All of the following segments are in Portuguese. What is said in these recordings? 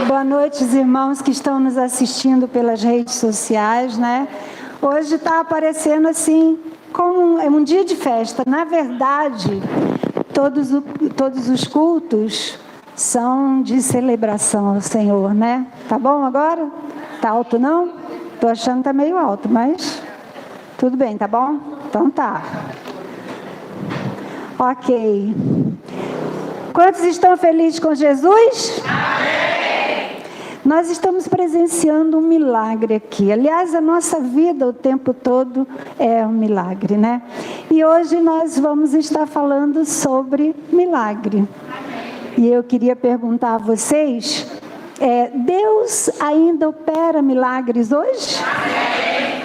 Boa noite, os irmãos que estão nos assistindo pelas redes sociais, né? Hoje está aparecendo assim, como um dia de festa. Na verdade, todos os cultos são de celebração ao Senhor, né? Tá bom agora? Tá alto não? Tô achando que tá meio alto, mas tudo bem, tá bom? Então tá. Ok. Quantos estão felizes com Jesus? Amém! Nós estamos presenciando um milagre aqui. Aliás, a nossa vida o tempo todo é um milagre, né? E hoje nós vamos estar falando sobre milagre. E eu queria perguntar a vocês, Deus ainda opera milagres hoje? Amém!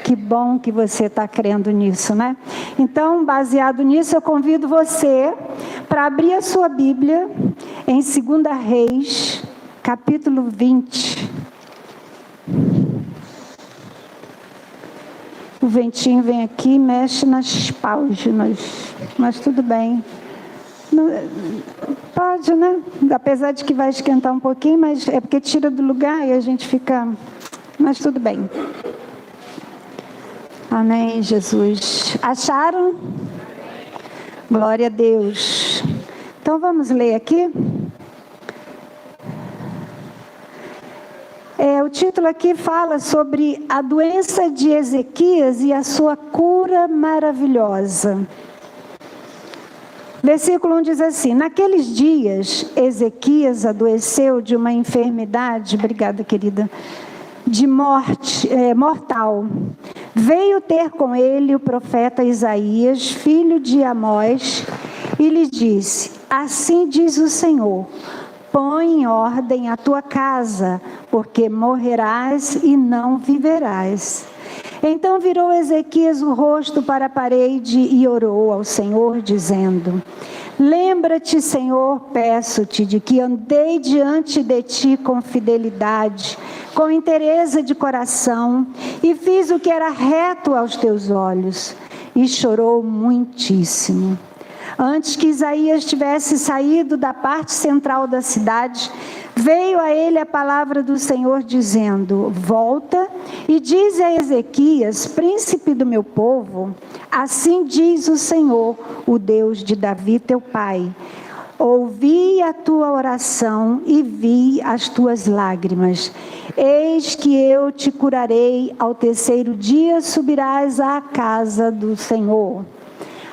Que bom que você está crendo nisso, né? Então, baseado nisso, eu convido você para abrir a sua Bíblia em 2 Reis, capítulo 20. O ventinho vem aqui e mexe nas páginas, mas tudo bem. Não, pode, né? Apesar de que vai esquentar um pouquinho, mas é porque tira do lugar e a gente fica... Mas tudo bem. Amém, Jesus. Acharam? Glória a Deus. Então vamos ler aqui. O título aqui fala sobre a doença de Ezequias e a sua cura maravilhosa. Versículo 1 diz assim: naqueles dias, Ezequias adoeceu de uma enfermidade, obrigada querida, de morte, mortal. Veio ter com ele o profeta Isaías, filho de Amós, e lhe disse: assim diz o Senhor, põe em ordem a tua casa, porque morrerás e não viverás. Então virou Ezequias o rosto para a parede e orou ao Senhor, dizendo: lembra-te, Senhor, peço-te, de que andei diante de ti com fidelidade, com inteireza de coração, e fiz o que era reto aos teus olhos. E chorou muitíssimo. Antes que Isaías tivesse saído da parte central da cidade, veio a ele a palavra do Senhor dizendo: volta e diz a Ezequias, príncipe do meu povo, assim diz o Senhor, o Deus de Davi teu pai: ouvi a tua oração e vi as tuas lágrimas. Eis que eu te curarei, ao terceiro dia subirás à casa do Senhor.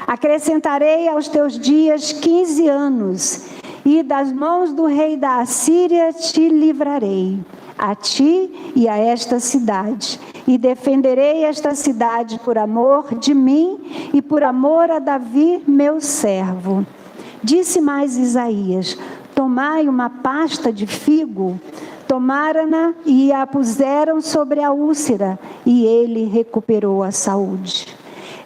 Acrescentarei aos teus dias 15 anos, e das mãos do rei da Assíria te livrarei, a ti e a esta cidade. E defenderei esta cidade por amor de mim e por amor a Davi, meu servo. Disse mais Isaías: tomai uma pasta de figo. Tomaram-na e a puseram sobre a úlcera, e ele recuperou a saúde.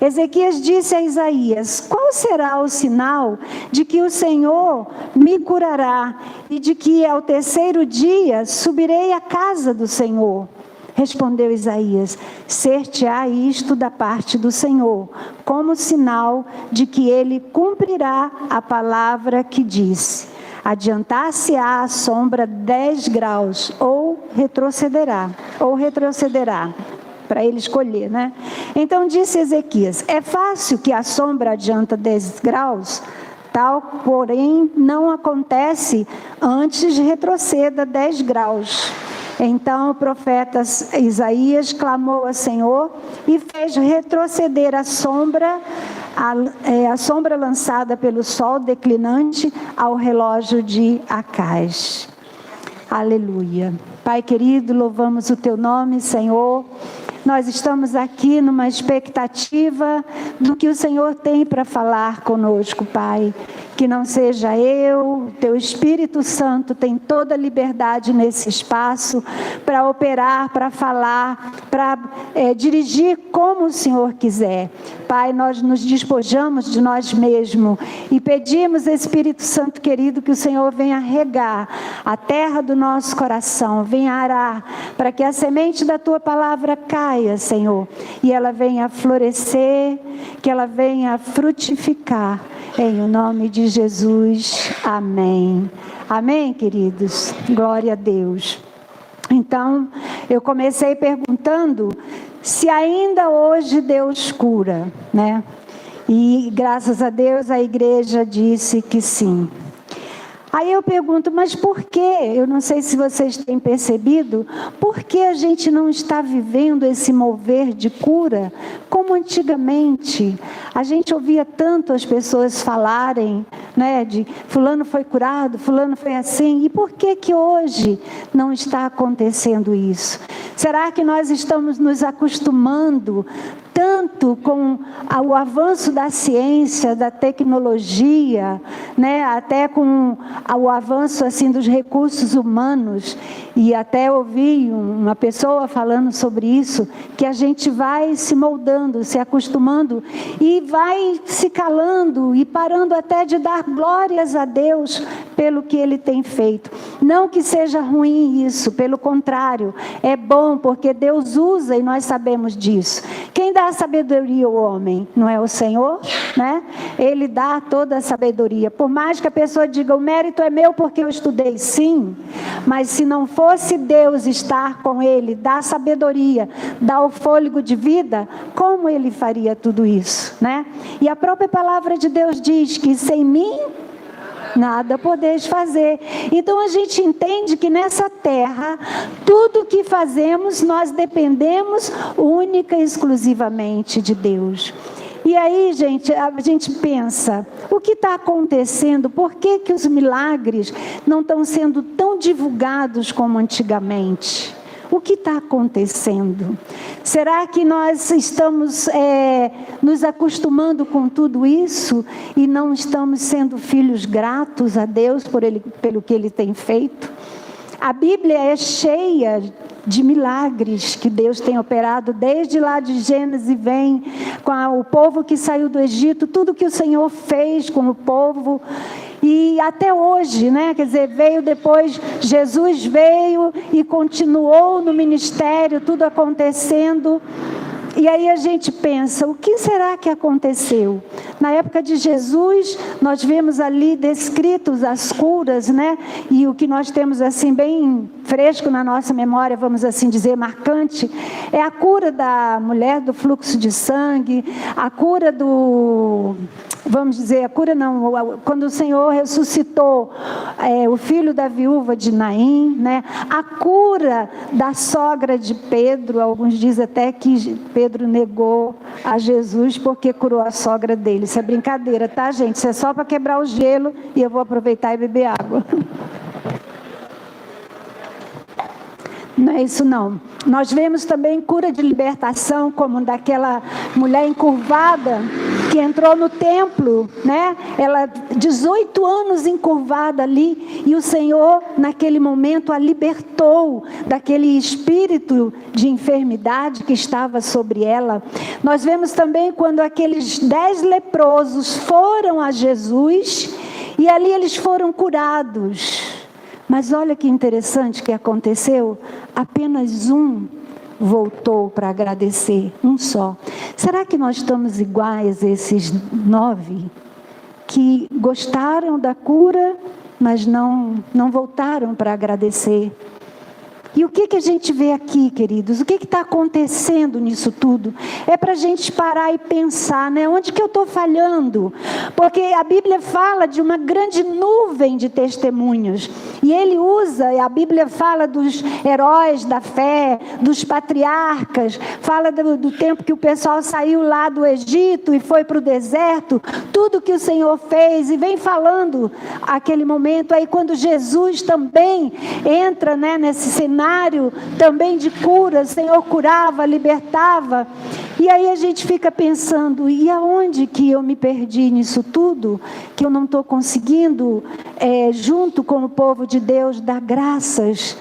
Ezequias disse a Isaías: qual será o sinal de que o Senhor me curará e de que ao terceiro dia subirei à casa do Senhor? Respondeu Isaías: ser-te-á isto da parte do Senhor, como sinal de que ele cumprirá a palavra que disse: adiantar-se-á a sombra 10 graus, ou retrocederá. Para ele escolher, né? Então disse Ezequias: é fácil que a sombra adianta 10 graus, tal, porém, não acontece antes retroceda 10 graus. Então o profeta Isaías clamou ao Senhor e fez retroceder a sombra lançada pelo sol declinante ao relógio de Acais. Aleluia. Pai querido, louvamos o teu nome, Senhor. Nós estamos aqui numa expectativa do que o Senhor tem para falar conosco, Pai. Que não seja eu, teu Espírito Santo tem toda a liberdade nesse espaço para operar, para falar, para dirigir como o Senhor quiser. Pai, nós nos despojamos de nós mesmos e pedimos, Espírito Santo querido, que o Senhor venha regar a terra do nosso coração, venha arar, para que a semente da tua palavra caia, Senhor, e ela venha florescer, que ela venha frutificar Em o nome de Jesus, amém. Amém, queridos? Glória a Deus. Então, eu comecei perguntando se ainda hoje Deus cura, né? E graças a Deus a igreja disse que sim. Aí eu pergunto, mas por quê? Eu não sei se vocês têm percebido, por que a gente não está vivendo esse mover de cura como antigamente? A gente ouvia tanto as pessoas falarem, né, de fulano foi curado, fulano foi assim, e por que que hoje não está acontecendo isso? Será que nós estamos nos acostumando tanto com o avanço da ciência, da tecnologia, né, até com o avanço assim dos recursos humanos, e até ouvi uma pessoa falando sobre isso, que a gente vai se moldando, se acostumando e vai se calando e parando até de dar glórias a Deus pelo que Ele tem feito. Não que seja ruim isso, pelo contrário, é bom porque Deus usa e nós sabemos disso. Quem dá a sabedoria ao homem? Não é o Senhor, né? Ele dá toda a sabedoria. Por mais que a pessoa diga, o mérito é meu porque eu estudei, sim. Mas se não fosse Deus estar com ele, dar sabedoria, dar o fôlego de vida, como ele faria tudo isso, né? E a própria palavra de Deus diz que sem mim nada podeis fazer. Então a gente entende que nessa terra, tudo que fazemos, nós dependemos única e exclusivamente de Deus. E aí, gente, a gente pensa, o que está acontecendo? Por que que os milagres não estão sendo tão divulgados como antigamente? O que está acontecendo? Será que nós estamos nos acostumando com tudo isso e não estamos sendo filhos gratos a Deus pelo que Ele tem feito? A Bíblia é cheia de milagres que Deus tem operado, desde lá de Gênesis, vem com o povo que saiu do Egito, tudo que o Senhor fez com o povo. E até hoje, né? Quer dizer, veio depois, Jesus veio e continuou no ministério, tudo acontecendo. E aí a gente pensa, o que será que aconteceu? Na época de Jesus, nós vemos ali descritos as curas, né? E o que nós temos assim bem fresco na nossa memória, vamos assim dizer, marcante, é a cura da mulher do fluxo de sangue, a cura do... Vamos dizer, a cura não, quando o Senhor ressuscitou o filho da viúva de Naim, né? A cura da sogra de Pedro, alguns dizem até que Pedro negou a Jesus porque curou a sogra dele. Isso é brincadeira, tá, gente? Isso é só para quebrar o gelo e eu vou aproveitar e beber água. Não é isso não. Nós vemos também cura de libertação, como daquela mulher encurvada que entrou no templo, né? Ela 18 anos encurvada ali, e o Senhor naquele momento a libertou daquele espírito de enfermidade que estava sobre ela. Nós vemos também quando aqueles 10 leprosos foram a Jesus e ali eles foram curados. Mas olha que interessante que aconteceu, apenas um voltou para agradecer, um só. Será que nós estamos iguais a esses 9 que gostaram da cura, mas não voltaram para agradecer? E o que a gente vê aqui, queridos? O que está acontecendo nisso tudo? É para a gente parar e pensar, né? Onde que eu estou falhando? Porque a Bíblia fala de uma grande nuvem de testemunhos. E ele usa, a Bíblia fala dos heróis da fé, dos patriarcas, fala do tempo que o pessoal saiu lá do Egito e foi para o deserto, tudo que o Senhor fez, e vem falando aquele momento aí quando Jesus também entra, né, nesse cenário também de cura. O Senhor curava, libertava, e aí a gente fica pensando, e aonde que eu me perdi nisso tudo, que eu não estou conseguindo, junto com o povo de Deus, dar graças,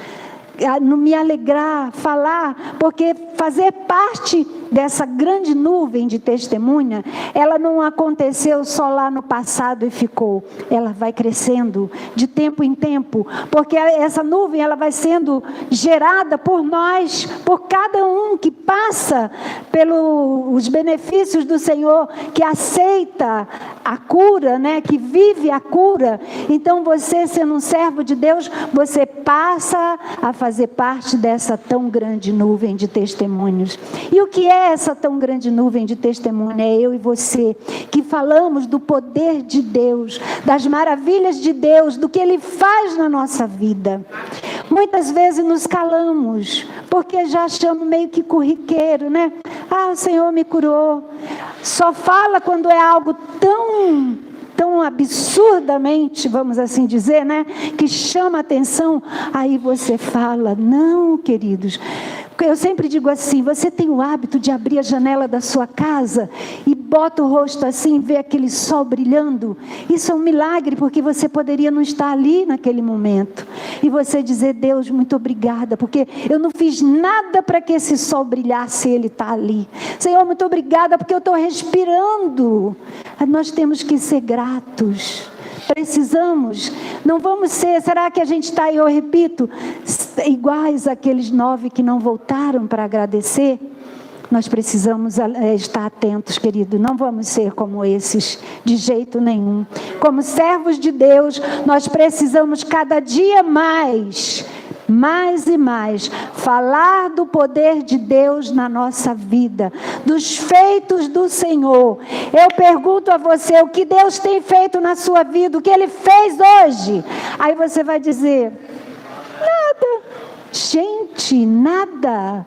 não me alegrar, falar, porque fazer parte dessa grande nuvem de testemunha, ela não aconteceu só lá no passado e ficou. Ela vai crescendo de tempo em tempo, porque essa nuvem ela vai sendo gerada por nós, por cada um que passa pelos benefícios do Senhor, que aceita a cura, né? Que vive a cura. Então você, sendo um servo de Deus, você passa a fazer parte dessa tão grande nuvem de testemunhos. E o que é essa tão grande nuvem de testemunho? É eu e você, que falamos do poder de Deus, das maravilhas de Deus, do que Ele faz na nossa vida. Muitas vezes nos calamos, porque já achamos meio que corriqueiro, né? O Senhor me curou. Só fala quando é algo tão absurdamente, vamos assim dizer, né? Que chama a atenção. Aí você fala, não, queridos. Eu sempre digo assim, você tem o hábito de abrir a janela da sua casa e bota o rosto assim, vê aquele sol brilhando? Isso é um milagre, porque você poderia não estar ali naquele momento. E você dizer, Deus, muito obrigada, porque eu não fiz nada para que esse sol brilhasse e ele está ali. Senhor, muito obrigada, porque eu estou respirando. Nós temos que ser gratos. Precisamos, não vamos ser, será que a gente está, eu repito, iguais àqueles 9 que não voltaram para agradecer? Nós precisamos estar atentos, querido, não vamos ser como esses, de jeito nenhum. Como servos de Deus, nós precisamos cada dia mais e mais, falar do poder de Deus na nossa vida, dos feitos do Senhor. Eu pergunto a você, o que Deus tem feito na sua vida, o que Ele fez hoje? Aí você vai dizer, nada. Gente, nada.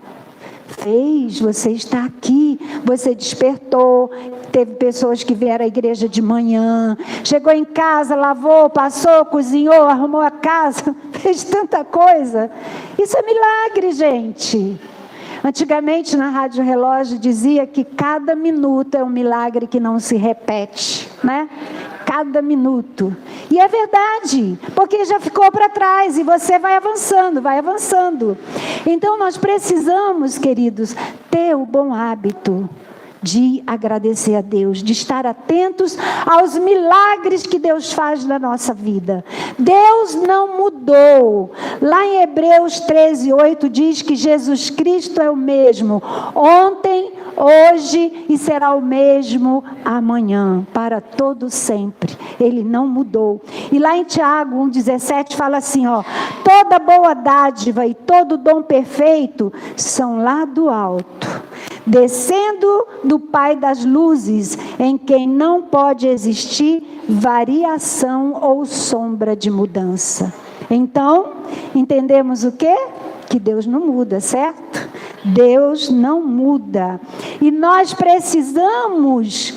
Fez, você está aqui, você despertou, teve pessoas que vieram à igreja de manhã, chegou em casa, lavou, passou, cozinhou, arrumou a casa, fez tanta coisa. Isso é milagre, gente. Antigamente na Rádio Relógio dizia que cada minuto é um milagre que não se repete, né? Cada minuto. E é verdade, porque já ficou para trás e você vai avançando, vai avançando. Então nós precisamos, queridos, ter o bom hábito de agradecer a Deus, de estar atentos aos milagres que Deus faz na nossa vida. Deus não mudou. Lá em Hebreus 13:8 diz que Jesus Cristo é o mesmo ontem, hoje e será o mesmo amanhã, para todo sempre. Ele não mudou. E lá em Tiago 1,17 fala assim, toda boa dádiva e todo dom perfeito são lá do alto, descendo do Pai das luzes, em quem não pode existir variação ou sombra de mudança. Então, entendemos o quê? Que Deus não muda, certo? Deus não muda. E nós precisamos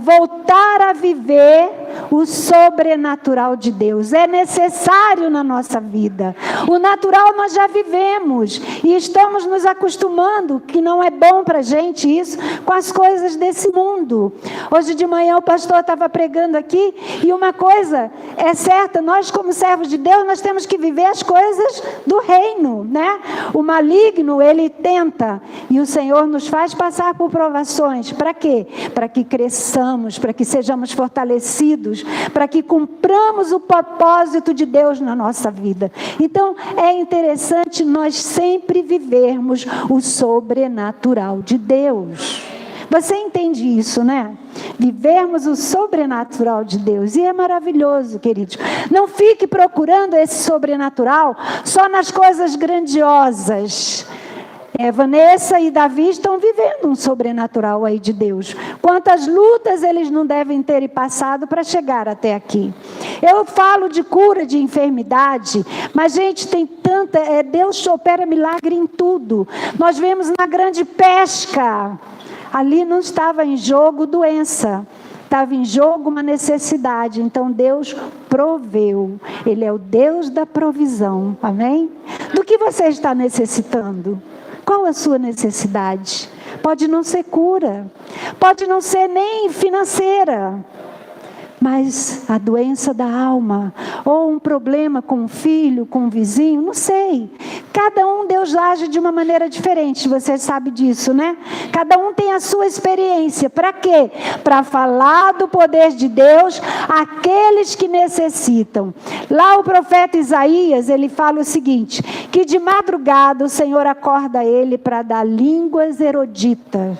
voltar a viver o sobrenatural de Deus. É necessário na nossa vida. O natural nós já vivemos e estamos nos acostumando, que não é bom para a gente isso, com as coisas desse mundo. Hoje de manhã o pastor estava pregando aqui e uma coisa é certa, nós como servos de Deus, nós temos que viver as coisas do reino, né? O maligno, ele tenta e o Senhor nos faz passar por provações. Para quê? Para que cresçamos, para que sejamos fortalecidos, para que cumpramos o propósito de Deus na nossa vida. Então, é interessante nós sempre vivermos o sobrenatural de Deus. Você entende isso, né? Vivermos o sobrenatural de Deus. E é maravilhoso, queridos. Não fique procurando esse sobrenatural só nas coisas grandiosas. Vanessa e Davi estão vivendo um sobrenatural aí de Deus. Quantas lutas eles não devem ter passado para chegar até aqui. Eu falo de cura de enfermidade, mas gente, tem tanta... Deus opera milagre em tudo. Nós vemos na grande pesca. Ali não estava em jogo doença. Estava em jogo uma necessidade. Então Deus proveu. Ele é o Deus da provisão. Amém? Do que você está necessitando? Qual a sua necessidade? Pode não ser cura, pode não ser nem financeira, mas a doença da alma, ou um problema com o filho, com o vizinho, não sei. Cada um Deus age de uma maneira diferente, você sabe disso, né? Cada um tem a sua experiência. Para quê? Para falar do poder de Deus àqueles que necessitam. Lá o profeta Isaías, ele fala o seguinte, que de madrugada o Senhor acorda ele para dar línguas eruditas,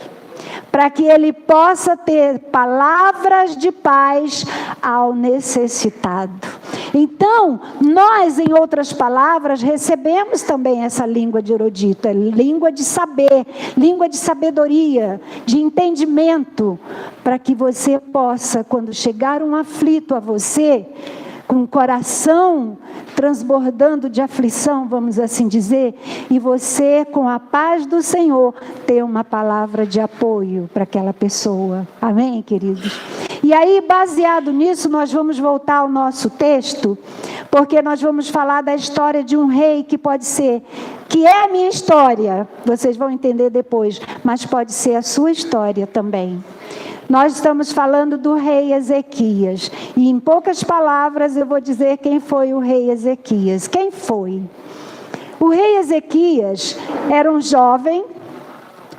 para que ele possa ter palavras de paz ao necessitado. Então, nós, em outras palavras, recebemos também essa língua de erudita, língua de saber, língua de sabedoria, de entendimento, para que você possa, quando chegar um aflito a você, com o coração transbordando de aflição, vamos assim dizer, e você, com a paz do Senhor, ter uma palavra de apoio para aquela pessoa. Amém, queridos? E aí, baseado nisso, nós vamos voltar ao nosso texto, porque nós vamos falar da história de um rei que pode ser, que é a minha história, vocês vão entender depois, mas pode ser a sua história também. Nós estamos falando do rei Ezequias. E em poucas palavras eu vou dizer quem foi o rei Ezequias. Quem foi? O rei Ezequias era um jovem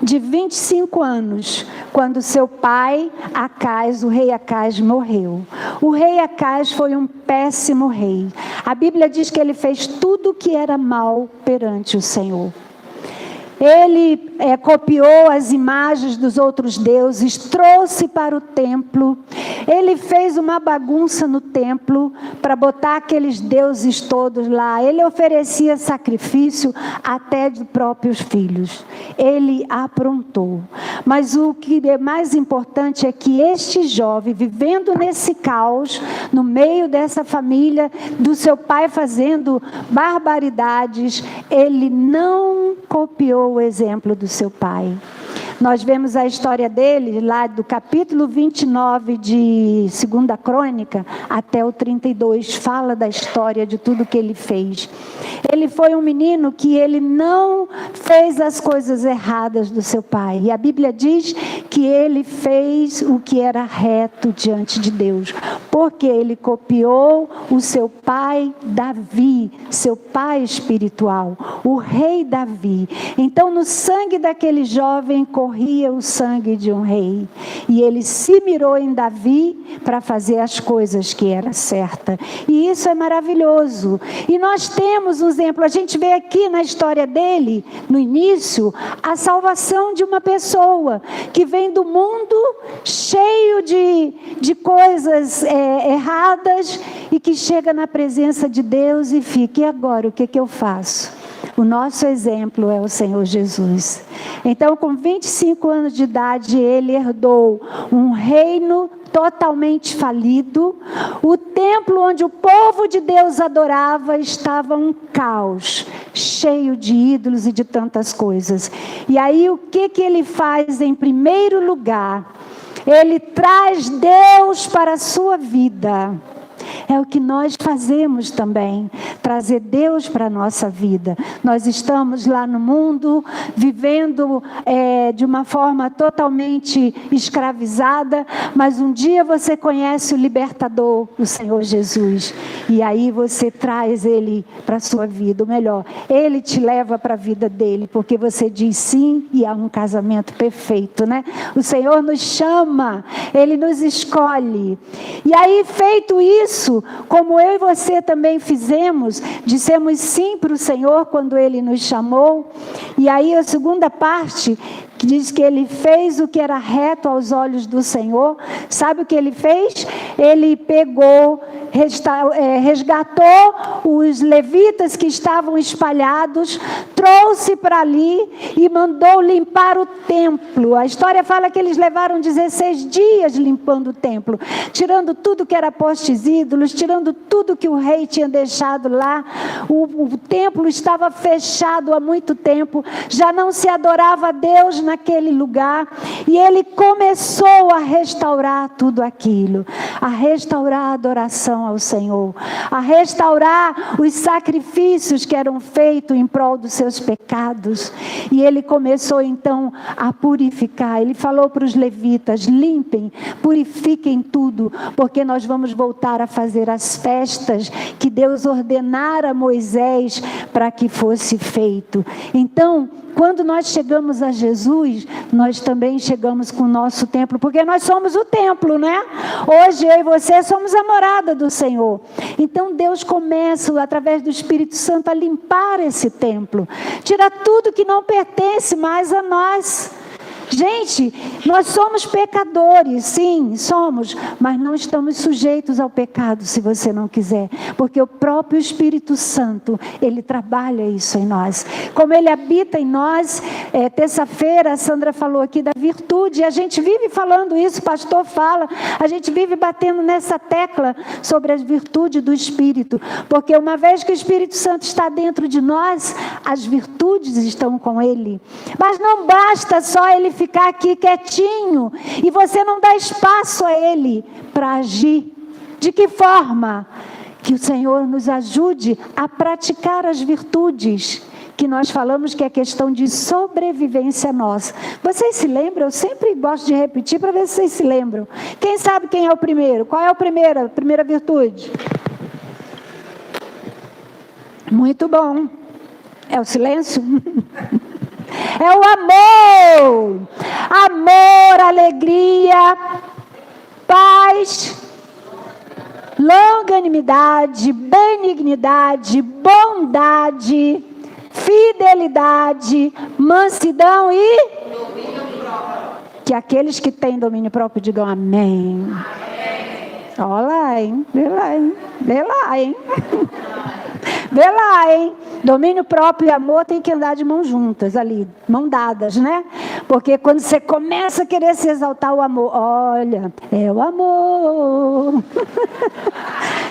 de 25 anos, quando seu pai, Acais, o rei Acais, morreu. O rei Acais foi um péssimo rei. A Bíblia diz que ele fez tudo o que era mal perante o Senhor. Ele copiou as imagens dos outros deuses, trouxe para o templo. Ele fez uma bagunça no templo para botar aqueles deuses todos lá. Ele oferecia sacrifício até de próprios filhos. Ele aprontou. Mas o que é mais importante é que este jovem, vivendo nesse caos, no meio dessa família, do seu pai fazendo barbaridades, ele não copiou o exemplo do seu pai. Nós vemos a história dele lá do capítulo 29 de 2ª Crônica até o 32, fala da história de tudo que ele fez. Ele foi um menino que ele não fez as coisas erradas do seu pai. E a Bíblia diz que ele fez o que era reto diante de Deus, porque ele copiou o seu pai Davi, seu pai espiritual, o rei Davi. Então, no sangue daquele jovem corria o sangue de um rei. E ele se mirou em Davi para fazer as coisas que era certa. E isso é maravilhoso. E nós temos um exemplo, a gente vê aqui na história dele, no início, a salvação de uma pessoa que vem do mundo cheio de coisas erradas e que chega na presença de Deus e fica, e agora o que eu faço? O nosso exemplo é o Senhor Jesus. Então, com 25 anos de idade, ele herdou um reino totalmente falido. O templo onde o povo de Deus adorava estava um caos, cheio de ídolos e de tantas coisas. E aí, o que ele faz em primeiro lugar? Ele traz Deus para a sua vida. É o que nós fazemos também, trazer Deus para a nossa vida. Nós estamos lá no mundo, vivendo de uma forma totalmente escravizada, mas um dia você conhece o libertador, o Senhor Jesus, e aí você traz Ele para a sua vida, ou melhor, Ele te leva para a vida dele, porque você diz sim e há um casamento perfeito, né? O Senhor nos chama, Ele nos escolhe, e aí feito isso, como eu e você também fizemos, dissemos sim para o Senhor quando Ele nos chamou. E aí a segunda parte, que diz que ele fez o que era reto aos olhos do Senhor. Sabe o que ele fez? Ele pegou, resgatou os levitas que estavam espalhados, trouxe para ali e mandou limpar o templo. A história fala que eles levaram 16 dias limpando o templo, tirando tudo que era postes ídolos, tirando tudo que o rei tinha deixado lá. O templo estava fechado há muito tempo, já não se adorava a Deus naquele lugar e ele começou a restaurar tudo aquilo, a restaurar a adoração ao Senhor, a restaurar os sacrifícios que eram feitos em prol dos seus pecados. E ele começou então a purificar. Ele falou para os levitas: limpem, purifiquem tudo, porque nós vamos voltar a fazer as festas que Deus ordenara a Moisés para que fosse feito. Então, quando nós chegamos a Jesus, nós também chegamos com o nosso templo, porque nós somos o templo, né? Hoje eu e você somos a morada do Senhor. Então Deus começa, através do Espírito Santo, a limpar esse templo, tirar tudo que não pertence mais a nós. Gente, nós somos pecadores, sim, somos, mas não estamos sujeitos ao pecado se você não quiser, porque o próprio Espírito Santo, ele trabalha isso em nós. Como ele habita em nós, terça-feira a Sandra falou aqui da virtude, e a gente vive falando isso, o pastor fala, a gente vive batendo nessa tecla sobre as virtudes do Espírito, porque uma vez que o Espírito Santo está dentro de nós, as virtudes estão com ele. Mas não basta só ele ficar aqui quietinho e você não dá espaço a ele para agir. De que forma? Que o Senhor nos ajude a praticar as virtudes que nós falamos, que é questão de sobrevivência nossa. Vocês se lembram? Eu sempre gosto de repetir para ver se vocês se lembram. Quem sabe quem é o primeiro? Qual é a primeira virtude? Muito bom. É o silêncio? É o amor. Amor, alegria, paz, longanimidade, benignidade, bondade, fidelidade, mansidão e domínio próprio. Que aqueles que têm domínio próprio digam amém. Olha lá, hein? Vê lá, hein? Vê lá, hein? Vê lá, hein? Domínio próprio e amor tem que andar de mãos juntas ali, mão dadas, né? Porque quando você começa a querer se exaltar o amor, olha, é o amor.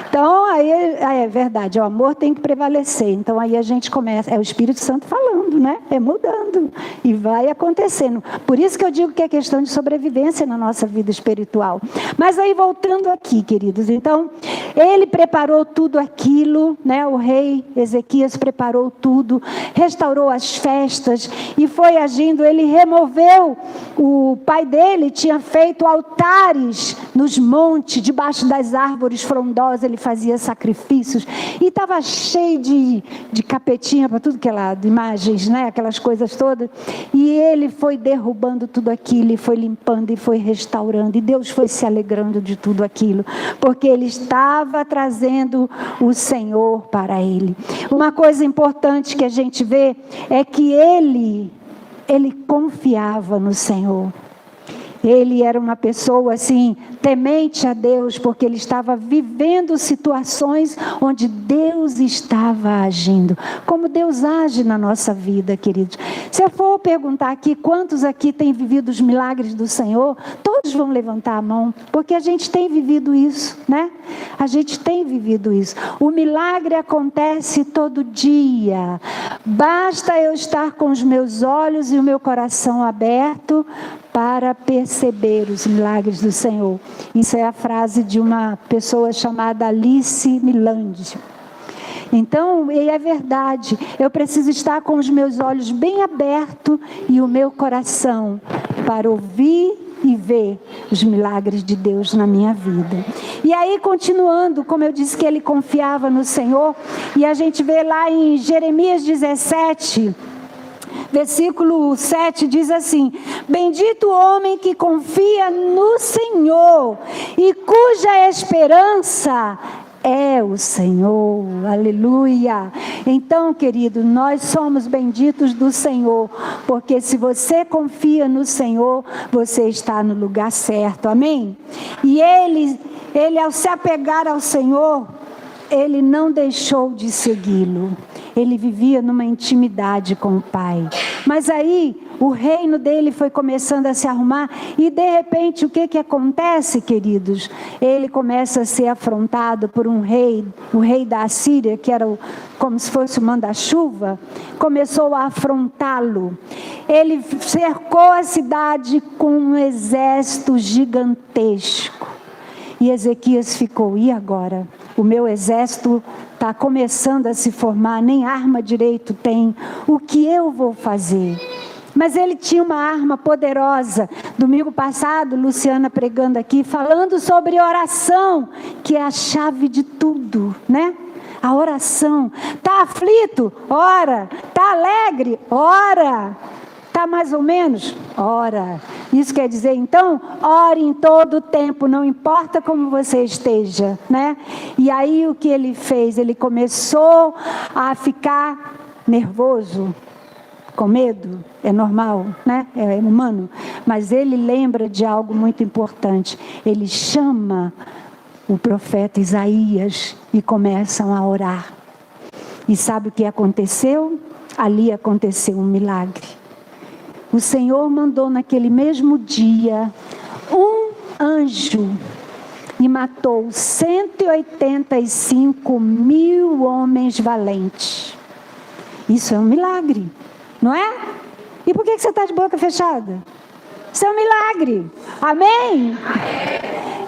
Então, aí é verdade, o amor tem que prevalecer. Então, aí a gente começa, é o Espírito Santo falando, né? É mudando e vai acontecendo. Por isso que eu digo que é questão de sobrevivência na nossa vida espiritual. Mas aí, voltando aqui, queridos, então, ele preparou tudo aquilo, né? O rei Ezequias preparou tudo, restaurou as festas e foi agindo. Ele removeu, o pai dele tinha feito altares nos montes, debaixo das árvores frondosas, ele fazia sacrifícios e estava cheio de capetinha para tudo que é lado, imagens, né? Aquelas coisas todas. E ele foi derrubando tudo aquilo, e foi limpando e foi restaurando, e Deus foi se alegrando de tudo aquilo, porque ele estava trazendo o Senhor para ele. Uma coisa importante que a gente vê é que ele confiava no Senhor. Ele era uma pessoa assim, temente a Deus, porque ele estava vivendo situações onde Deus estava agindo. Como Deus age na nossa vida, queridos. Se eu for perguntar aqui, quantos aqui têm vivido os milagres do Senhor? Todos vão levantar a mão, porque a gente tem vivido isso, né? A gente tem vivido isso. O milagre acontece todo dia. Basta eu estar com os meus olhos e o meu coração aberto para perceber os milagres do Senhor. Isso é a frase de uma pessoa chamada Alice Milande. Então, e é verdade, eu preciso estar com os meus olhos bem abertos e o meu coração para ouvir e ver os milagres de Deus na minha vida. E aí, continuando, como eu disse que ele confiava no Senhor, e a gente vê lá em Jeremias 17, versículo 7, diz assim: bendito o homem que confia no Senhor e cuja esperança é o Senhor. Aleluia. Então, querido, nós somos benditos do Senhor, porque se você confia no Senhor, você está no lugar certo. Amém? E ele ao se apegar ao Senhor, ele não deixou de segui-lo. Ele vivia numa intimidade com o Pai. Mas aí, o reino dele foi começando a se arrumar, e de repente o que acontece, queridos? Ele começa a ser afrontado por um rei, o rei da Assíria, que era como se fosse o manda-chuva, começou a afrontá-lo. Ele cercou a cidade com um exército gigantesco. E Ezequias ficou, e agora? O meu exército está começando a se formar, nem arma direito tem. O que eu vou fazer? Mas ele tinha uma arma poderosa. Domingo passado, Luciana pregando aqui, falando sobre oração, que é a chave de tudo, né? A oração. Está aflito? Ora. Está alegre? Ora. Está mais ou menos? Ora. Isso quer dizer, então, ore em todo o tempo, não importa como você esteja, né? E aí o que ele fez? Ele começou a ficar nervoso, com medo, é normal, né? É humano. Mas ele lembra de algo muito importante. Ele chama o profeta Isaías e começam a orar. E sabe o que aconteceu? Ali aconteceu um milagre. O Senhor mandou naquele mesmo dia um anjo e matou 185.000 homens valentes. Isso é um milagre, não é? E por que você está de boca fechada? Isso é um milagre. Amém?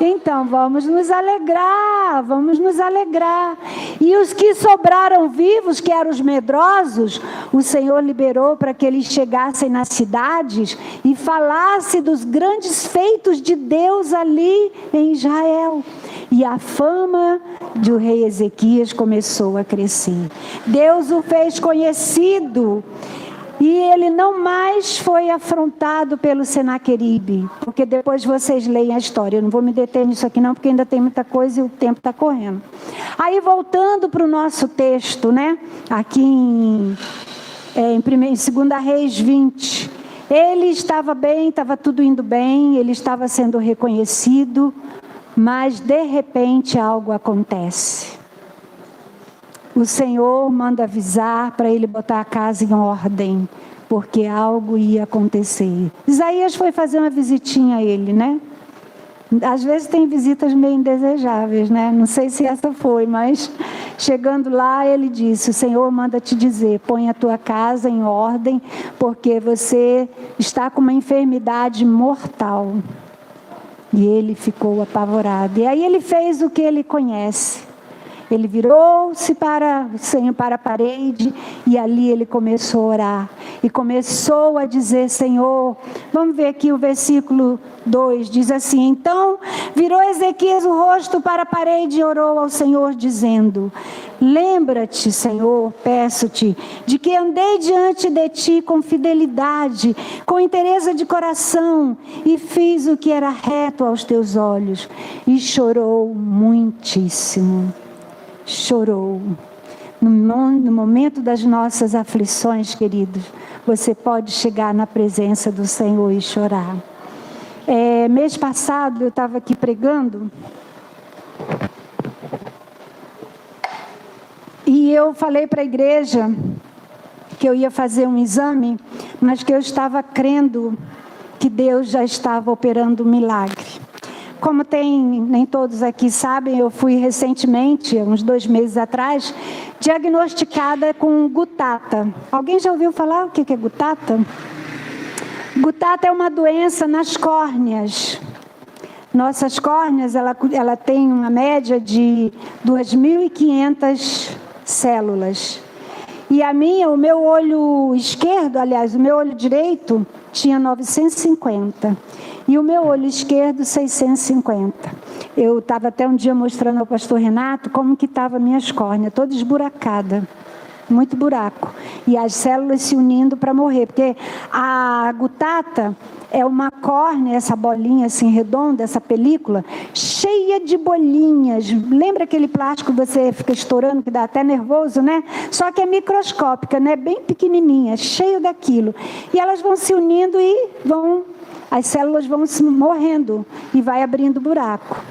Então vamos nos alegrar, vamos nos alegrar. E os que sobraram vivos, que eram os medrosos, o Senhor liberou para que eles chegassem nas cidades e falassem dos grandes feitos de Deus ali em Israel. E a fama do rei Ezequias começou a crescer. Deus o fez conhecido. E ele não mais foi afrontado pelo Senaqueribe, porque depois vocês leem a história. Eu não vou me deter nisso aqui não, porque ainda tem muita coisa e o tempo está correndo. Aí voltando para o nosso texto, né? Aqui em 2 Reis 20. Ele estava bem, estava tudo indo bem, ele estava sendo reconhecido, mas de repente algo acontece. O Senhor manda avisar para ele botar a casa em ordem, porque algo ia acontecer. Isaías foi fazer uma visitinha a ele, né? Às vezes tem visitas meio indesejáveis, né? Não sei se essa foi, mas chegando lá ele disse, o Senhor manda te dizer, põe a tua casa em ordem, porque você está com uma enfermidade mortal. E ele ficou apavorado. E aí ele fez o que ele conhece. Ele virou-se para a parede e ali ele começou a orar. E começou a dizer, Senhor, vamos ver aqui o versículo 2, diz assim, então virou Ezequias o rosto para a parede e orou ao Senhor dizendo, lembra-te, Senhor, peço-te, de que andei diante de ti com fidelidade, com inteireza de coração e fiz o que era reto aos teus olhos. E chorou muitíssimo. Chorou. No momento das nossas aflições, queridos, você pode chegar na presença do Senhor e chorar. Mês passado eu estava aqui pregando e eu falei para a igreja que eu ia fazer um exame, mas que eu estava crendo que Deus já estava operando um milagre. Como nem todos aqui sabem, eu fui recentemente, uns 2 meses atrás, diagnosticada com gutata. Alguém já ouviu falar o que é gutata? Gutata é uma doença nas córneas. Nossas córneas, ela tem uma média de 2.500 células. E o meu olho esquerdo, aliás, o meu olho direito tinha 950. E o meu olho esquerdo, 650. Eu estava até um dia mostrando ao pastor Renato como que estavam minhas córneas, toda esburacada. Muito buraco. E as células se unindo para morrer. Porque a gutata é uma córnea, essa bolinha assim redonda, essa película, cheia de bolinhas. Lembra aquele plástico que você fica estourando, que dá até nervoso, né? Só que é microscópica, né? Bem pequenininha, cheio daquilo. E elas vão se unindo e as células vão se morrendo e vai abrindo buraco.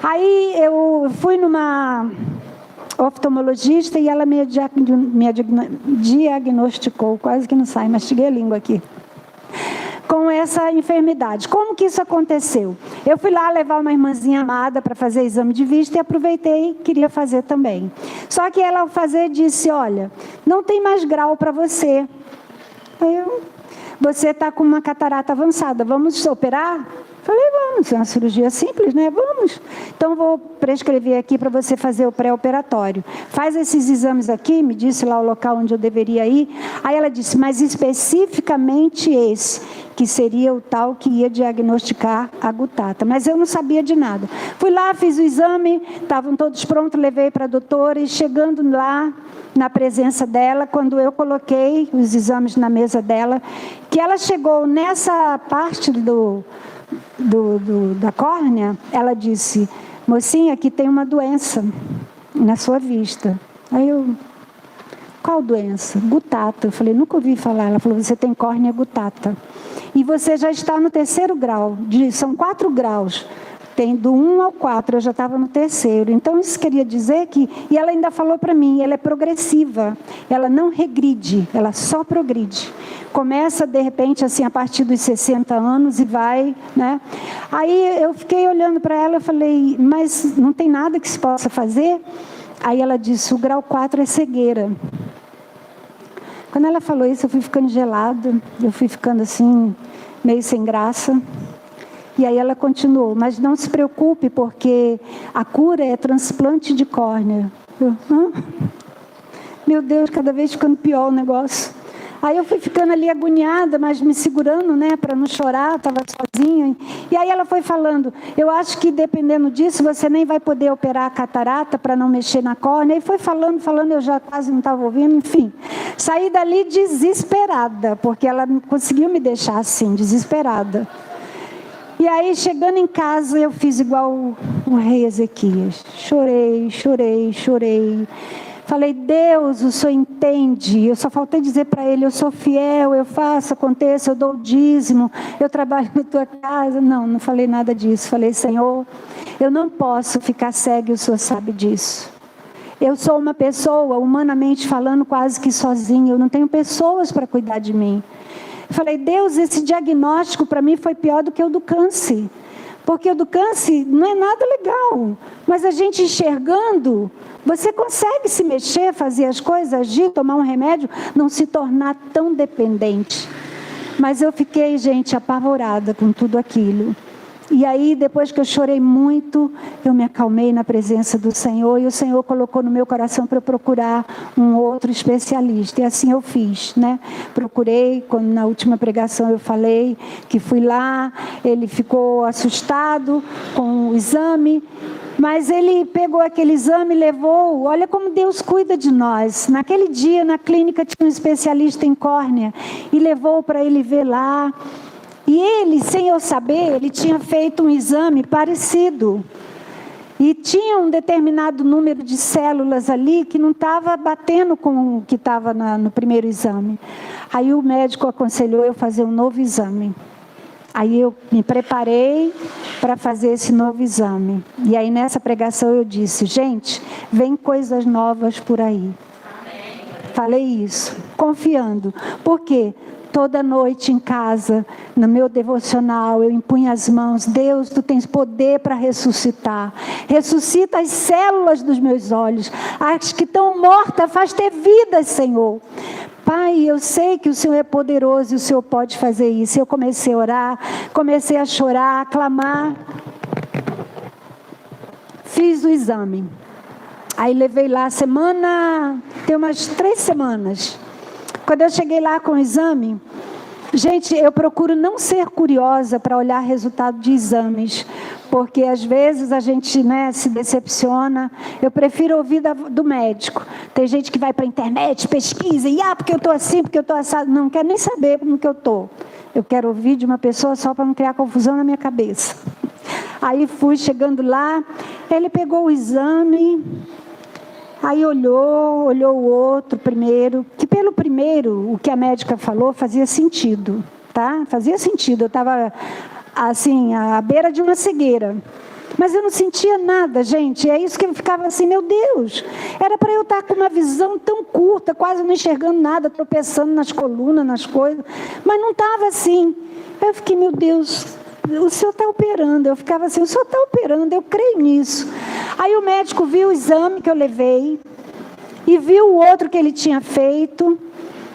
Aí eu fui numa oftalmologista e ela me diagnosticou, quase que não sai, mastiguei a língua aqui. essa enfermidade. Como que isso aconteceu? Eu fui lá levar uma irmãzinha amada para fazer exame de vista e aproveitei e queria fazer também. Só que ela, ao fazer, disse: olha, não tem mais grau para você. Você está com uma catarata avançada, vamos operar? Falei, vamos, é uma cirurgia simples, né? Vamos. Então, vou prescrever aqui para você fazer o pré-operatório. Faz esses exames aqui, me disse lá o local onde eu deveria ir. Aí ela disse, mas especificamente esse, que seria o tal que ia diagnosticar a gutata. Mas eu não sabia de nada. Fui lá, fiz o exame, estavam todos prontos, levei para a doutora e chegando lá, na presença dela, quando eu coloquei os exames na mesa dela, que ela chegou nessa parte da córnea, ela disse, mocinha, aqui tem uma doença na sua vista. Aí eu, qual doença? Gutata. Eu falei, nunca ouvi falar. Ela falou, você tem córnea gutata. E você já está no 3º grau, são 4 graus. Tem do 1 ao 4, eu já estava no 3º. Então, isso queria dizer que... E ela ainda falou para mim, ela é progressiva. Ela não regride, ela só progride. Começa, de repente, assim, a partir dos 60 anos e vai, né? Aí, eu fiquei olhando para ela e falei, mas não tem nada que se possa fazer? Aí, ela disse, o grau 4 é cegueira. Quando ela falou isso, eu fui ficando gelada. Eu fui ficando, assim, meio sem graça. E aí ela continuou, mas não se preocupe, porque a cura é transplante de córnea. Meu Deus, cada vez ficando pior o negócio. Aí eu fui ficando ali agoniada, mas me segurando, né, para não chorar, estava sozinha. E aí ela foi falando, eu acho que dependendo disso, você nem vai poder operar a catarata para não mexer na córnea. E foi falando, eu já quase não estava ouvindo, enfim. Saí dali desesperada, porque ela conseguiu me deixar assim, desesperada. E aí, chegando em casa, eu fiz igual o rei Ezequias. Chorei. Falei, Deus, o Senhor entende. Eu só faltei dizer para ele, eu sou fiel, eu faço, aconteça, eu dou o dízimo, eu trabalho na tua casa. Não falei nada disso. Falei, Senhor, eu não posso ficar cega e o Senhor sabe disso. Eu sou uma pessoa, humanamente falando, quase que sozinha. Eu não tenho pessoas para cuidar de mim. Falei, Deus, esse diagnóstico para mim foi pior do que o do câncer. Porque o do câncer não é nada legal. Mas a gente enxergando, você consegue se mexer, fazer as coisas, agir, tomar um remédio, não se tornar tão dependente. Mas eu fiquei, gente, apavorada com tudo aquilo. E aí, depois que eu chorei muito, eu me acalmei na presença do Senhor. E o Senhor colocou no meu coração para eu procurar um outro especialista. E assim eu fiz, né? Procurei, quando na última pregação eu falei que fui lá. Ele ficou assustado com o exame. Mas ele pegou aquele exame e levou. Olha como Deus cuida de nós. Naquele dia, na clínica, tinha um especialista em córnea. E levou para ele ver lá. E ele, sem eu saber, ele tinha feito um exame parecido. E tinha um determinado número de células ali que não estava batendo com o que estava no primeiro exame. Aí o médico aconselhou eu fazer um novo exame. Aí eu me preparei para fazer esse novo exame. E aí nessa pregação eu disse, gente, vem coisas novas por aí. Falei isso, confiando. Por quê? Toda noite em casa, no meu devocional, eu impunho as mãos. Deus, tu tens poder para ressuscitar. Ressuscita as células dos meus olhos. As que estão mortas, faz ter vida, Senhor. Pai, eu sei que o Senhor é poderoso e o Senhor pode fazer isso. Eu comecei a orar, comecei a chorar, a clamar. Fiz o exame. Aí levei lá tem umas 3 semanas. Quando eu cheguei lá com o exame, gente, eu procuro não ser curiosa para olhar resultado de exames, porque às vezes a gente, né, se decepciona. Eu prefiro ouvir do médico. Tem gente que vai para a internet, pesquisa, e porque eu estou assim, porque eu estou assado. Não quero nem saber como que eu estou. Eu quero ouvir de uma pessoa só para não criar confusão na minha cabeça. Aí fui chegando lá, ele pegou o exame... Aí olhou o outro primeiro, que pelo primeiro, o que a médica falou fazia sentido, tá? Fazia sentido, eu estava assim, à beira de uma cegueira. Mas eu não sentia nada, gente, é isso que eu ficava assim, meu Deus, era para eu estar com uma visão tão curta, quase não enxergando nada, tropeçando nas colunas, nas coisas, mas não estava assim. Aí eu fiquei, meu Deus, o senhor está operando. Eu ficava assim, o senhor está operando, eu creio nisso. Aí o médico viu o exame que eu levei e viu o outro que ele tinha feito.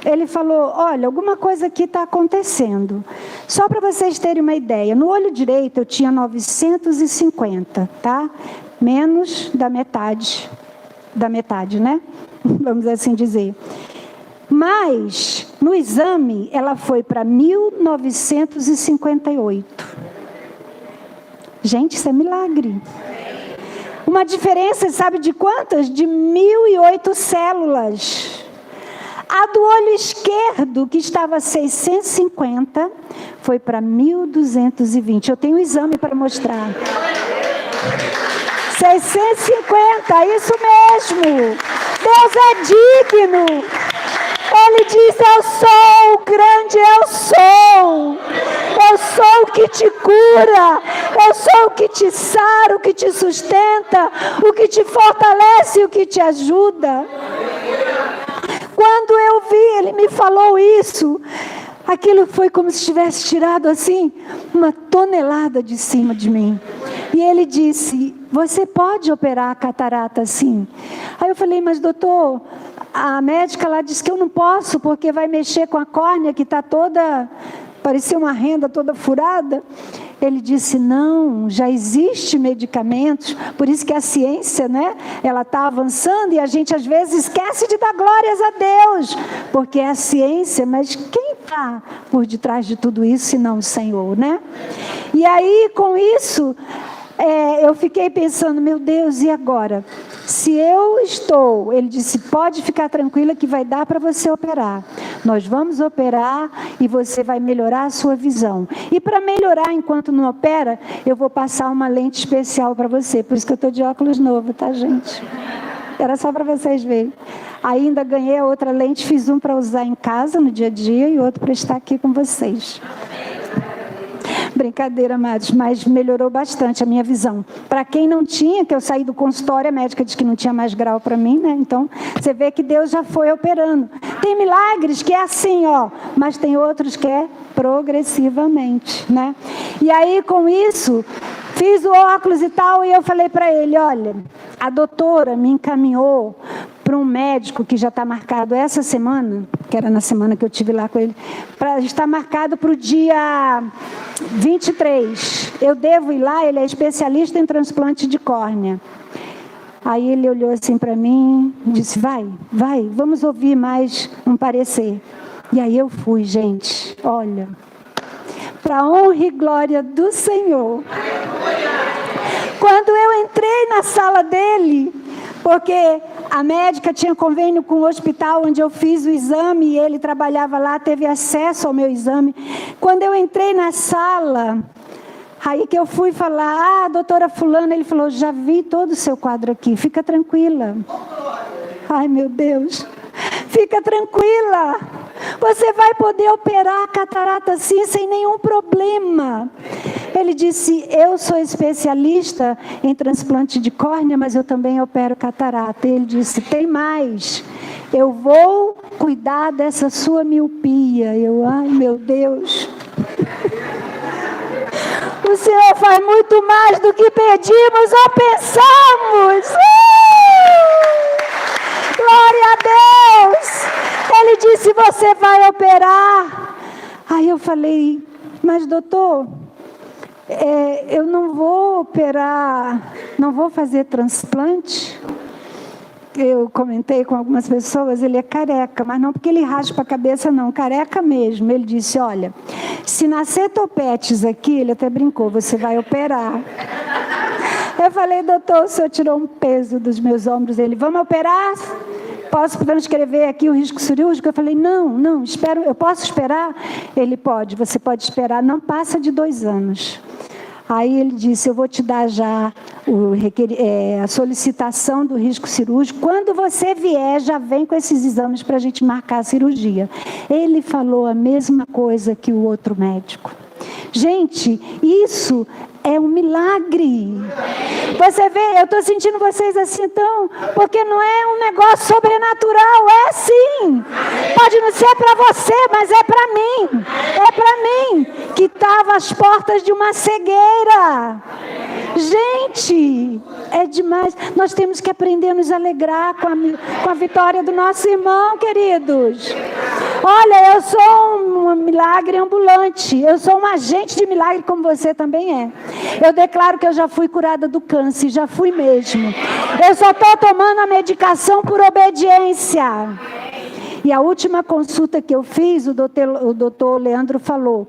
Ele falou, olha, alguma coisa aqui está acontecendo. Só para vocês terem uma ideia, no olho direito eu tinha 950, tá? Menos da metade, né? Vamos assim dizer. Mas, no exame, ela foi para 1958. Gente, isso é milagre. Uma diferença, sabe de quantas? De 1.008 células. A do olho esquerdo, que estava 650, foi para 1.220. Eu tenho um exame para mostrar. 650, isso mesmo. Deus é digno. Ele diz, eu sou o grande, eu sou o que te cura, eu sou o que te sara, o que te sustenta, o que te fortalece, o que te ajuda. Quando eu vi, ele me falou isso, aquilo foi como se tivesse tirado assim, uma tonelada de cima de mim. E ele disse, você pode operar a catarata assim? Aí eu falei, mas doutor, a médica lá disse que eu não posso, porque vai mexer com a córnea que está toda, parecia uma renda toda furada. Ele disse, não, já existe medicamentos, por isso que a ciência, né, ela está avançando e a gente às vezes esquece de dar glórias a Deus, porque é a ciência, mas quem está por detrás de tudo isso, senão o Senhor, né? E aí, com isso, eu fiquei pensando, meu Deus, e agora? Se eu estou, ele disse, pode ficar tranquila que vai dar para você operar. Nós vamos operar e você vai melhorar a sua visão. E para melhorar enquanto não opera, eu vou passar uma lente especial para você. Por isso que eu estou de óculos novo, tá, gente? Era só para vocês verem. Ainda ganhei a outra lente, fiz um para usar em casa no dia a dia e outro para estar aqui com vocês. Brincadeira, amados, mas melhorou bastante a minha visão. Para quem não tinha, que eu saí do consultório, a médica disse que não tinha mais grau para mim, né? Então, você vê que Deus já foi operando. Tem milagres que é assim, ó, mas tem outros que é progressivamente, né? E aí, com isso, fiz o óculos e tal, e eu falei para ele, olha, a doutora me encaminhou para um médico que já está marcado essa semana, que era na semana que eu estive lá com ele, está marcado para o dia 23. Eu devo ir lá, ele é especialista em transplante de córnea. Aí ele olhou assim para mim, disse, vai, vamos ouvir mais um parecer. E aí eu fui, gente, olha, para a honra e glória do Senhor. Quando eu entrei na sala dele, porque a médica tinha convênio com o hospital onde eu fiz o exame e ele trabalhava lá, teve acesso ao meu exame. Quando eu entrei na sala, aí que eu fui falar, doutora fulana, ele falou, já vi todo o seu quadro aqui, fica tranquila. Ai, meu Deus, fica tranquila. Você vai poder operar a catarata assim, sem nenhum problema. Ele disse, eu sou especialista em transplante de córnea, mas eu também opero catarata. Ele disse, tem mais, eu vou cuidar dessa sua miopia. Ai, meu Deus. O Senhor faz muito mais do que pedimos ou pensamos. Glória a Deus. Ele disse, você vai operar. Aí eu falei, mas doutor, eu não vou operar, não vou fazer transplante. Eu comentei com algumas pessoas, ele é careca, mas não porque ele raspa a cabeça não, careca mesmo. Ele disse, olha, se nascer topetes aqui, ele até brincou, você vai operar. Eu falei, doutor, o senhor tirou um peso dos meus ombros. Ele, vamos operar? Posso transcrever aqui o risco cirúrgico? Eu falei, não, espero, eu posso esperar? Ele, pode, você pode esperar, não passa de 2 anos. Aí ele disse, eu vou te dar já a solicitação do risco cirúrgico. Quando você vier, já vem com esses exames para a gente marcar a cirurgia. Ele falou a mesma coisa que o outro médico. Gente, isso é um milagre. Você vê, eu estou sentindo vocês assim, então, porque não é um negócio sobrenatural, é sim. Pode não ser para você, mas é para mim. É para mim, que estava às portas de uma cegueira. Gente, é demais. Nós temos que aprender a nos alegrar com a vitória do nosso irmão, queridos. Olha, eu sou um milagre ambulante. Eu sou um agente de milagre, como você também é. Eu declaro que eu já fui curada do câncer, já fui mesmo. Eu só estou tomando a medicação por obediência. E a última consulta que eu fiz, o doutor Leandro falou: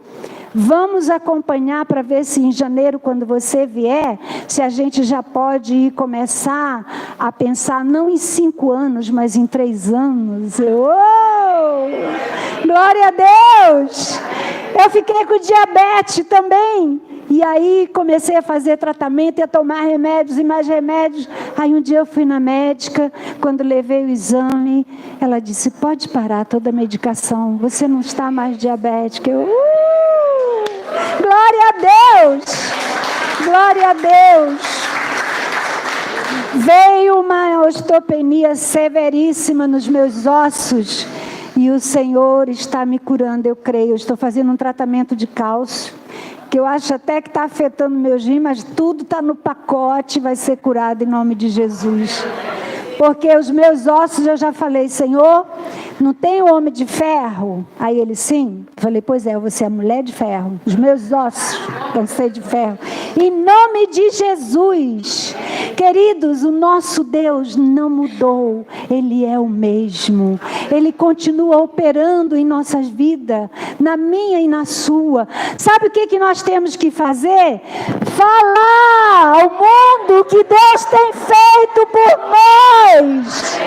vamos acompanhar para ver se em janeiro, quando você vier, se a gente já pode ir começar a pensar, não em 5 anos, mas em 3 anos. Glória a Deus! Eu fiquei com diabetes também. E aí comecei a fazer tratamento e a tomar remédios e mais remédios. Aí um dia eu fui na médica, quando levei o exame, ela disse: pode parar toda a medicação, você não está mais diabética. Glória a Deus! Glória a Deus! Veio uma osteopenia severíssima nos meus ossos e o Senhor está me curando, eu creio. Eu estou fazendo um tratamento de cálcio, que eu acho até que está afetando meus rins, mas tudo está no pacote, vai ser curado em nome de Jesus. Porque os meus ossos, eu já falei: Senhor, não tem homem de ferro? Aí ele: sim. Eu falei: pois é, você é mulher de ferro. Os meus ossos vão ser de ferro. Em nome de Jesus. Queridos, o nosso Deus não mudou. Ele é o mesmo. Ele continua operando em nossas vidas, na minha e na sua. Sabe o que nós temos que fazer? Falar ao mundo o que Deus tem feito por nós.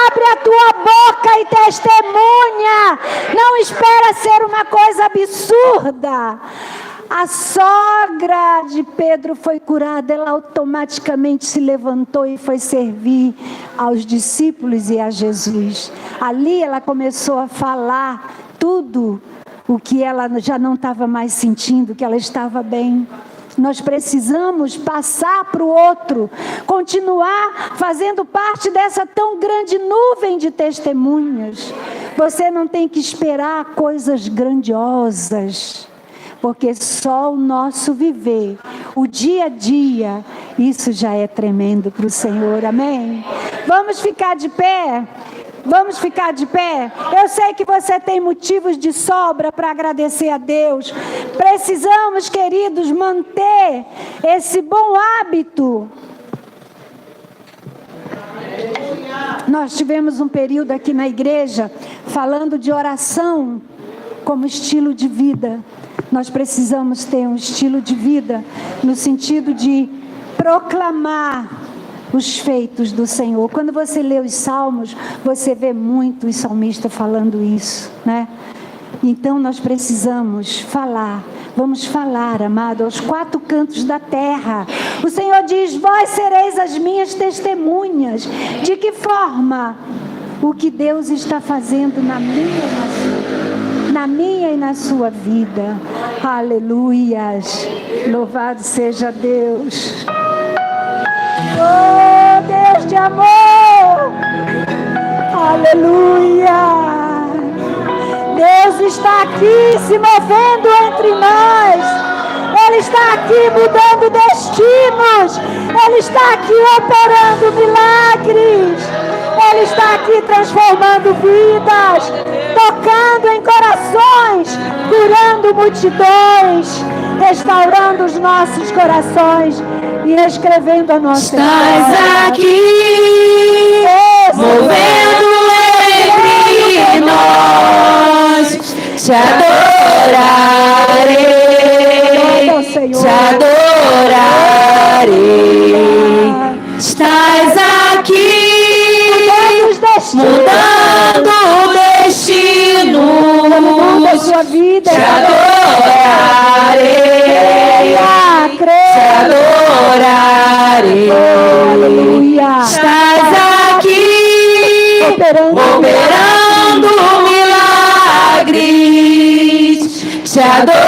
Abre a tua boca e testemunha. Não espera ser uma coisa absurda. A sogra de Pedro foi curada, ela automaticamente se levantou e foi servir aos discípulos e a Jesus. Ali ela começou a falar tudo o que ela já não estava mais sentindo, que ela estava bem. Nós precisamos passar para o outro, continuar fazendo parte dessa tão grande nuvem de testemunhas. Você não tem que esperar coisas grandiosas, porque só o nosso viver, o dia a dia, isso já é tremendo para o Senhor, amém? Vamos ficar de pé? Vamos ficar de pé? Eu sei que você tem motivos de sobra para agradecer a Deus. Precisamos, queridos, manter esse bom hábito. Nós tivemos um período aqui na igreja falando de oração como estilo de vida. Nós precisamos ter um estilo de vida no sentido de proclamar os feitos do Senhor. Quando você lê os salmos, você vê muito os salmistas falando isso, né? Então nós precisamos falar. Vamos falar, amado, aos 4 cantos da terra. O Senhor diz: vós sereis as minhas testemunhas. De que forma? O que Deus está fazendo na minha e na sua vida. Aleluias. Louvado seja Deus. Oh, Deus de amor. Aleluia. Deus está aqui se movendo entre nós. Ele está aqui mudando destinos. Ele está aqui operando milagres. Ele está aqui transformando vidas, tocando em corações, curando multidões, restaurando os nossos corações e escrevendo a nossa história. Estás aqui, movendo entre nós, te adorarei, te adorarei. Estás aqui, mudando destinos, muda a sua vida, te adorarei, te adorarei. Aleluia. Estás aqui, operando milagres, te adorarei,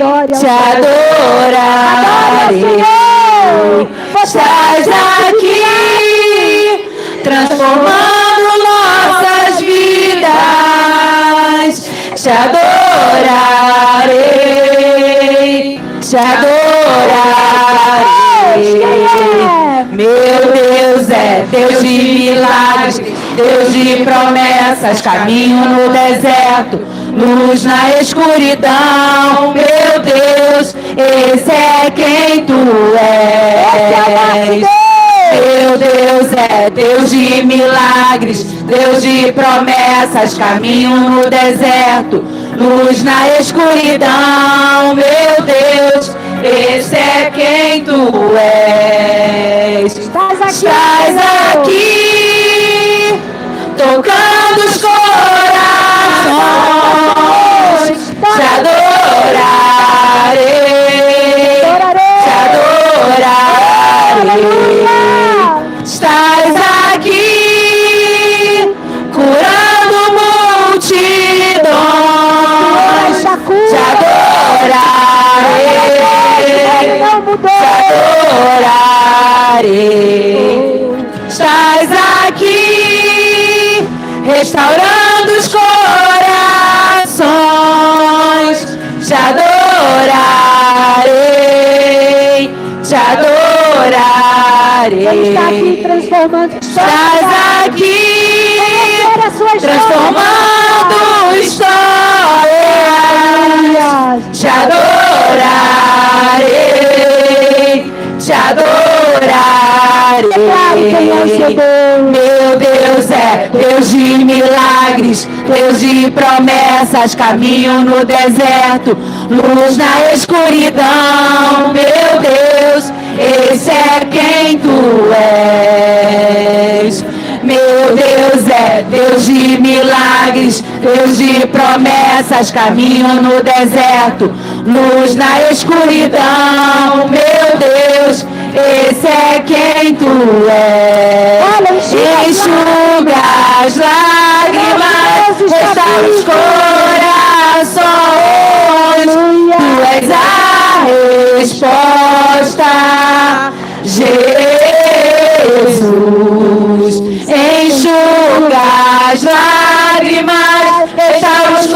glória ao te adorarei. Estás aqui, transformando nossas vidas. Te adorarei, te adorarei. Meu Deus é Deus de milagres, Deus de promessas, caminho no deserto, luz na escuridão. Meu Deus, esse é quem tu és. Meu Deus é Deus de milagres, Deus de promessas, caminho no deserto, luz na escuridão. Meu Deus, esse é quem tu és. Estás aqui, tocando os corações, te adorarei, te adorarei. Estás aqui, curando multidões, te adorarei, te adorarei. Estás aqui, restaurando os corações, te adorarei, te adorarei. Está aqui transformando. Estás aqui, transformando histórias, te adorarei, te adorarei. Meu Deus é Deus de milagres, Deus de promessas, caminho no deserto, luz na escuridão. Meu Deus, esse é quem tu és. Meu Deus é Deus de milagres, Deus de promessas, caminho no deserto, luz na escuridão. Meu Deus, esse é quem tu és. Enxuga as lágrimas, restaura os corações. Tu és a resposta, Jesus. Enxuga as lágrimas, restaura os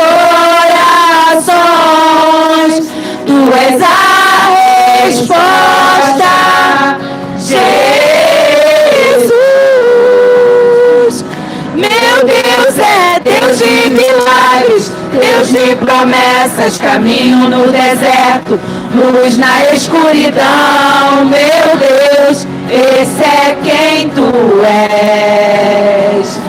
corações. Tu és a resposta, Jesus. Meu Deus é Deus de milagres, Deus de promessas, caminho no deserto, luz na escuridão. Meu Deus, esse é quem tu és.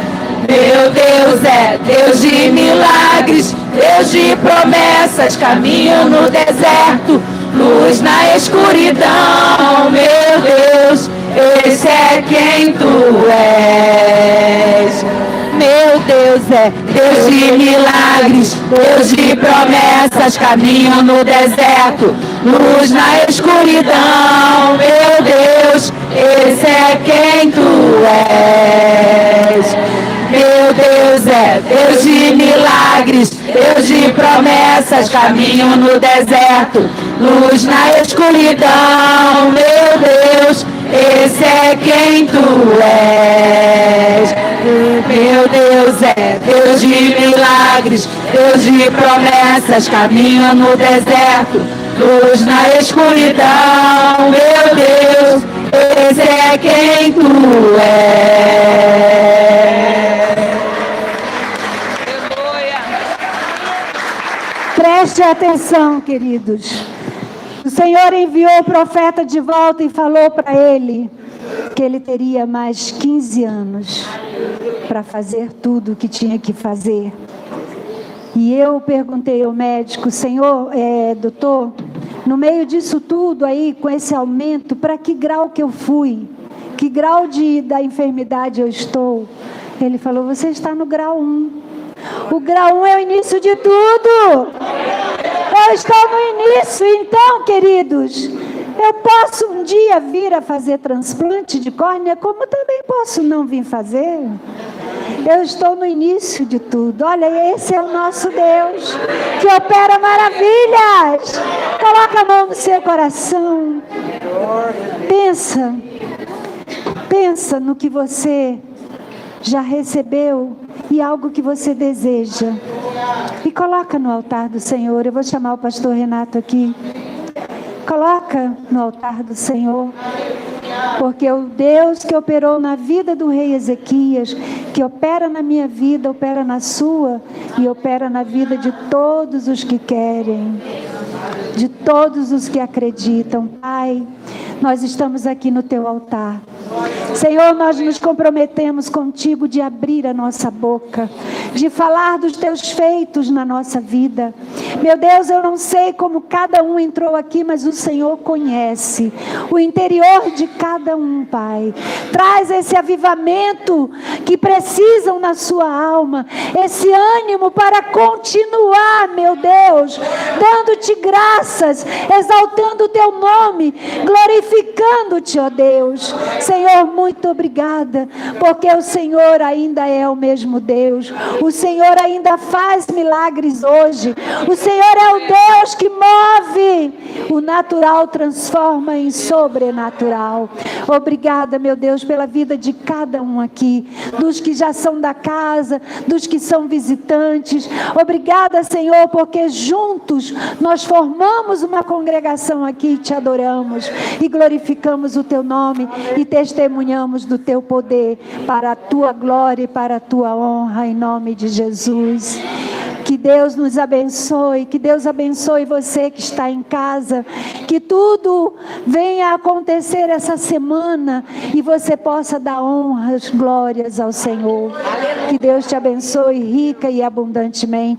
Meu Deus é Deus de milagres, Deus de promessas, caminho no deserto, luz na escuridão. Meu Deus, esse é quem tu és. Meu Deus é Deus de milagres, Deus de promessas, caminho no deserto, luz na escuridão. Meu Deus, esse é quem tu és. Meu Deus é Deus de milagres, Deus de promessas, caminho no deserto, luz na escuridão. Meu Deus, esse é quem tu és. Meu Deus é Deus de milagres, Deus de promessas, caminho no deserto, luz na escuridão. Meu Deus, esse é quem tu és. Preste atenção, queridos. O Senhor enviou o profeta de volta e falou para ele que ele teria mais 15 anos para fazer tudo o que tinha que fazer. E eu perguntei ao médico: Senhor, doutor, no meio disso tudo aí, com esse aumento, para que grau que eu fui? Que grau da enfermidade eu estou? Ele falou: você está no grau 1. O grau 1 é o início de tudo. Eu estou no início. Então, queridos, eu posso um dia vir a fazer transplante de córnea, como também posso não vir fazer. Eu estou no início de tudo. Olha, esse é o nosso Deus, que opera maravilhas. Coloca a mão no seu coração. Pensa no que você já recebeu e algo que você deseja. E coloca no altar do Senhor. Eu vou chamar o pastor Renato aqui. Coloca no altar do Senhor. Porque o Deus que operou na vida do rei Ezequias, que opera na minha vida, opera na sua e opera na vida de todos os que querem, de todos os que acreditam. Pai, nós estamos aqui no teu altar. Senhor, nós nos comprometemos contigo de abrir a nossa boca, de falar dos teus feitos na nossa vida. Meu Deus, eu não sei como cada um entrou aqui, mas o Senhor conhece o interior de cada um, Pai. Traz esse avivamento que precisam na sua alma, esse ânimo para continuar, meu Deus, dando-te graças, exaltando o teu nome, glorificando-te, ó Deus. Senhor, muito obrigada, porque o Senhor ainda é o mesmo Deus. O Senhor ainda faz milagres hoje. O Senhor é o Deus que move o natural, transforma em sobrenatural. Obrigada, meu Deus, pela vida de cada um aqui, dos que já são da casa, dos que são visitantes. Obrigada, Senhor, porque juntos nós formamos uma congregação aqui e te adoramos e glorificamos o teu nome e testemunhamos do teu poder para a tua glória e para a tua honra, em nome de Jesus. Que Deus nos abençoe, que Deus abençoe você que está em casa, que tudo venha a acontecer essa semana e você possa dar honras, glórias ao Senhor. Que Deus te abençoe rica e abundantemente.